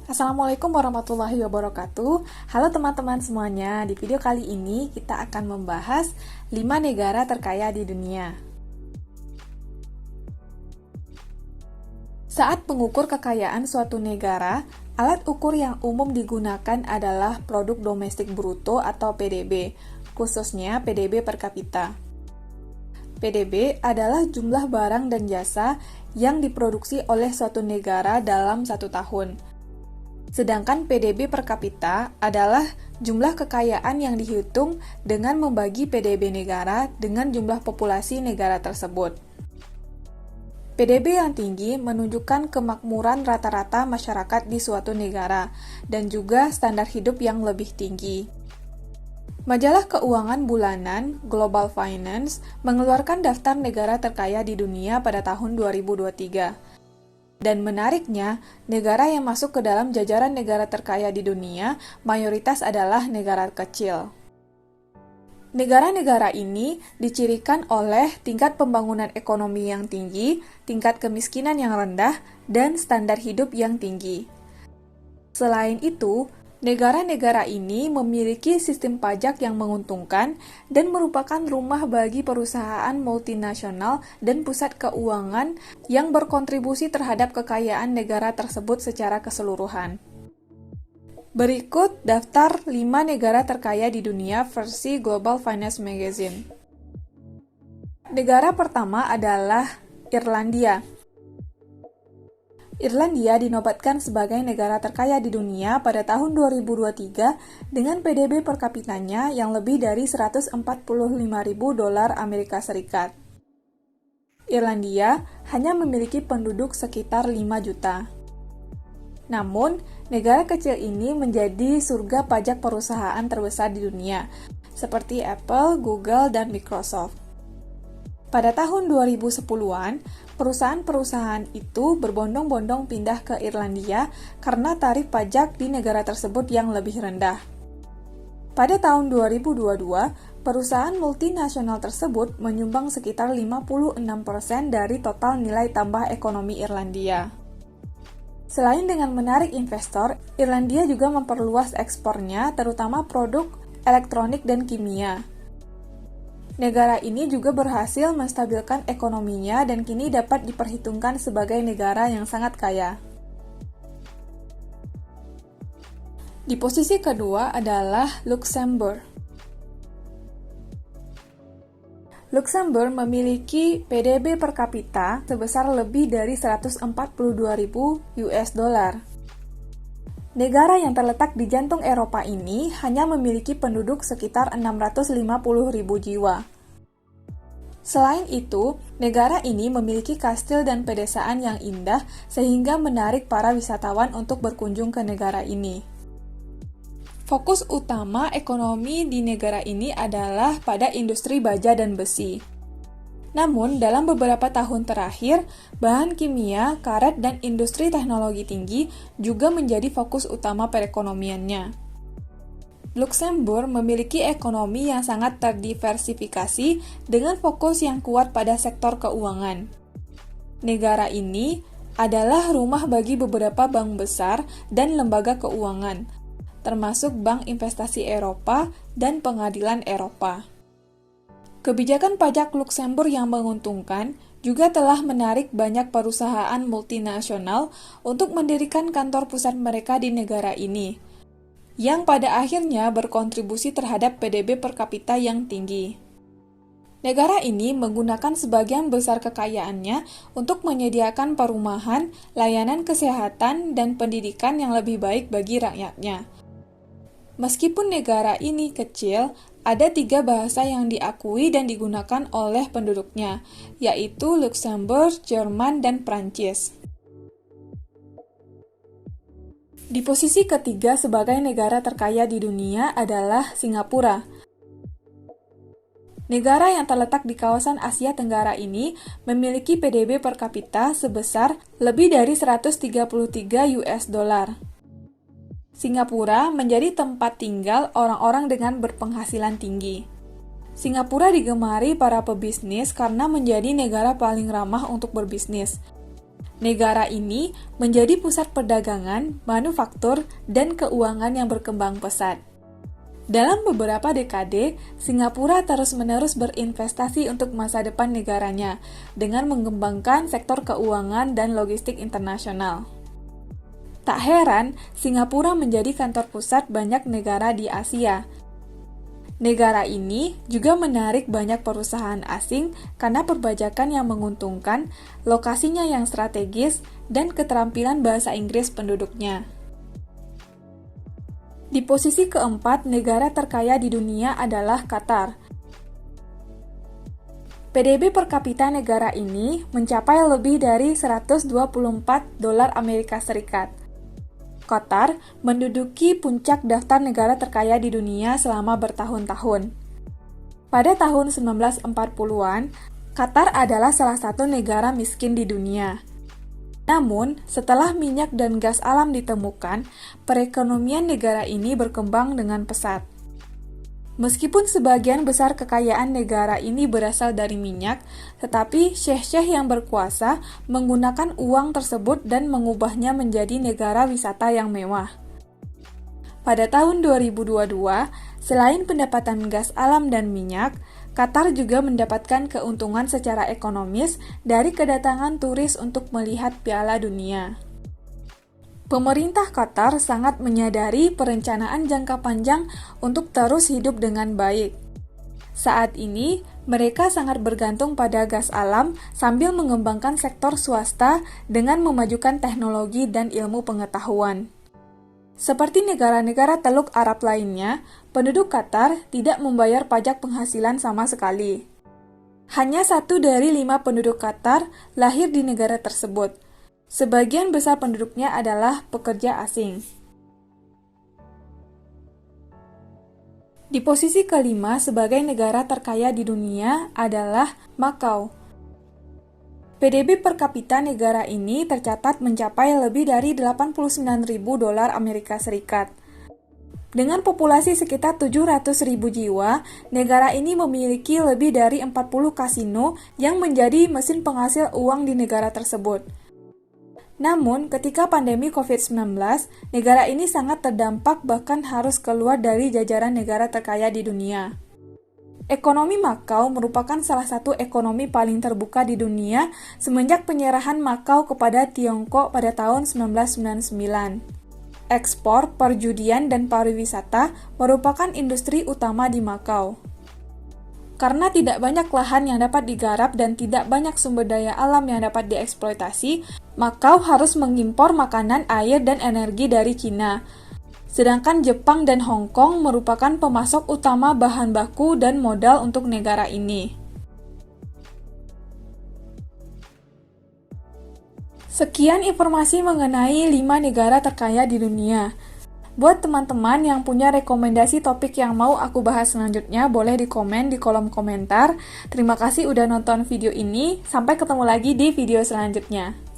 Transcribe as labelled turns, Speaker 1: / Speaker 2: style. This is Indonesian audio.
Speaker 1: Assalamualaikum warahmatullahi wabarakatuh. Halo teman-teman semuanya, di video kali ini kita akan membahas 5 negara terkaya di dunia. Saat mengukur kekayaan suatu negara, alat ukur yang umum digunakan adalah produk domestik bruto atau PDB, khususnya PDB per kapita. PDB adalah jumlah barang dan jasa yang diproduksi oleh suatu negara dalam satu tahun. Sedangkan PDB per kapita adalah jumlah kekayaan yang dihitung dengan membagi PDB negara dengan jumlah populasi negara tersebut. PDB yang tinggi menunjukkan kemakmuran rata-rata masyarakat di suatu negara dan juga standar hidup yang lebih tinggi. Majalah keuangan bulanan Global Finance mengeluarkan daftar negara terkaya di dunia pada tahun 2023. Dan menariknya, negara yang masuk ke dalam jajaran negara terkaya di dunia mayoritas adalah negara kecil. Negara-negara ini dicirikan oleh tingkat pembangunan ekonomi yang tinggi, tingkat kemiskinan yang rendah, dan standar hidup yang tinggi. Selain itu, negara-negara ini memiliki sistem pajak yang menguntungkan dan merupakan rumah bagi perusahaan multinasional dan pusat keuangan yang berkontribusi terhadap kekayaan negara tersebut secara keseluruhan. Berikut daftar 5 negara terkaya di dunia versi Global Finance Magazine. Negara pertama adalah Irlandia. Irlandia dinobatkan sebagai negara terkaya di dunia pada tahun 2023 dengan PDB per kapitanya yang lebih dari 145.000 dolar Amerika Serikat. Irlandia hanya memiliki penduduk sekitar 5 juta. Namun, negara kecil ini menjadi surga pajak perusahaan terbesar di dunia, seperti Apple, Google, dan Microsoft. Pada tahun 2010-an, perusahaan-perusahaan itu berbondong-bondong pindah ke Irlandia karena tarif pajak di negara tersebut yang lebih rendah. Pada tahun 2022, perusahaan multinasional tersebut menyumbang sekitar 56% dari total nilai tambah ekonomi Irlandia. Selain dengan menarik investor, Irlandia juga memperluas ekspornya, terutama produk elektronik dan kimia. Negara ini juga berhasil menstabilkan ekonominya dan kini dapat diperhitungkan sebagai negara yang sangat kaya. Di posisi kedua adalah Luxembourg. Luxembourg memiliki PDB per kapita sebesar lebih dari 142.000 US dollar. Negara yang terletak di jantung Eropa ini hanya memiliki penduduk sekitar 650.000 jiwa. Selain itu, negara ini memiliki kastil dan pedesaan yang indah sehingga menarik para wisatawan untuk berkunjung ke negara ini. Fokus utama ekonomi di negara ini adalah pada industri baja dan besi. Namun, dalam beberapa tahun terakhir, bahan kimia, karet, dan industri teknologi tinggi juga menjadi fokus utama perekonomiannya. Luxembourg memiliki ekonomi yang sangat terdiversifikasi dengan fokus yang kuat pada sektor keuangan. Negara ini adalah rumah bagi beberapa bank besar dan lembaga keuangan, termasuk Bank Investasi Eropa dan Pengadilan Eropa. Kebijakan pajak Luxembourg yang menguntungkan juga telah menarik banyak perusahaan multinasional untuk mendirikan kantor pusat mereka di negara ini, yang pada akhirnya berkontribusi terhadap PDB per kapita yang tinggi. Negara ini menggunakan sebagian besar kekayaannya untuk menyediakan perumahan, layanan kesehatan, dan pendidikan yang lebih baik bagi rakyatnya. Meskipun negara ini kecil, ada 3 bahasa yang diakui dan digunakan oleh penduduknya, yaitu Luxembourg, Jerman, dan Prancis. Di posisi ketiga sebagai negara terkaya di dunia adalah Singapura. Negara yang terletak di kawasan Asia Tenggara ini memiliki PDB per kapita sebesar lebih dari 133 US dollar. Singapura menjadi tempat tinggal orang-orang dengan berpenghasilan tinggi. Singapura digemari para pebisnis karena menjadi negara paling ramah untuk berbisnis. Negara ini menjadi pusat perdagangan, manufaktur, dan keuangan yang berkembang pesat. Dalam beberapa dekade, Singapura terus-menerus berinvestasi untuk masa depan negaranya dengan mengembangkan sektor keuangan dan logistik internasional. Tak heran, Singapura menjadi kantor pusat banyak negara di Asia. Negara ini juga menarik banyak perusahaan asing karena perpajakan yang menguntungkan, lokasinya yang strategis, dan keterampilan bahasa Inggris penduduknya. Di posisi keempat, negara terkaya di dunia adalah Qatar. PDB per kapita negara ini mencapai lebih dari 124 dolar Amerika Serikat. Qatar menduduki puncak daftar negara terkaya di dunia selama bertahun-tahun. Pada tahun 1940-an, Qatar adalah salah satu negara miskin di dunia. Namun, setelah minyak dan gas alam ditemukan, perekonomian negara ini berkembang dengan pesat. Meskipun sebagian besar kekayaan negara ini berasal dari minyak, tetapi syekh-syekh yang berkuasa menggunakan uang tersebut dan mengubahnya menjadi negara wisata yang mewah. Pada tahun 2022, selain pendapatan gas alam dan minyak, Qatar juga mendapatkan keuntungan secara ekonomis dari kedatangan turis untuk melihat Piala Dunia. Pemerintah Qatar sangat menyadari perencanaan jangka panjang untuk terus hidup dengan baik. Saat ini, mereka sangat bergantung pada gas alam sambil mengembangkan sektor swasta dengan memajukan teknologi dan ilmu pengetahuan. Seperti negara-negara Teluk Arab lainnya, penduduk Qatar tidak membayar pajak penghasilan sama sekali. Hanya 1 dari 5 penduduk Qatar lahir di negara tersebut. Sebagian besar penduduknya adalah pekerja asing. Di posisi kelima sebagai negara terkaya di dunia adalah Makau. PDB per kapita negara ini tercatat mencapai lebih dari 89.000 dolar Amerika Serikat. Dengan populasi sekitar 700.000 jiwa, negara ini memiliki lebih dari 40 kasino yang menjadi mesin penghasil uang di negara tersebut. Namun, ketika pandemi COVID-19, negara ini sangat terdampak bahkan harus keluar dari jajaran negara terkaya di dunia. Ekonomi Makau merupakan salah satu ekonomi paling terbuka di dunia semenjak penyerahan Makau kepada Tiongkok pada tahun 1999. Ekspor, perjudian, dan pariwisata merupakan industri utama di Makau. Karena tidak banyak lahan yang dapat digarap dan tidak banyak sumber daya alam yang dapat dieksploitasi, Makau harus mengimpor makanan, air, dan energi dari Cina. Sedangkan Jepang dan Hong Kong merupakan pemasok utama bahan baku dan modal untuk negara ini. Sekian informasi mengenai 5 negara terkaya di dunia. Buat teman-teman yang punya rekomendasi topik yang mau aku bahas selanjutnya, boleh di komen di kolom komentar. Terima kasih udah nonton video ini, sampai ketemu lagi di video selanjutnya.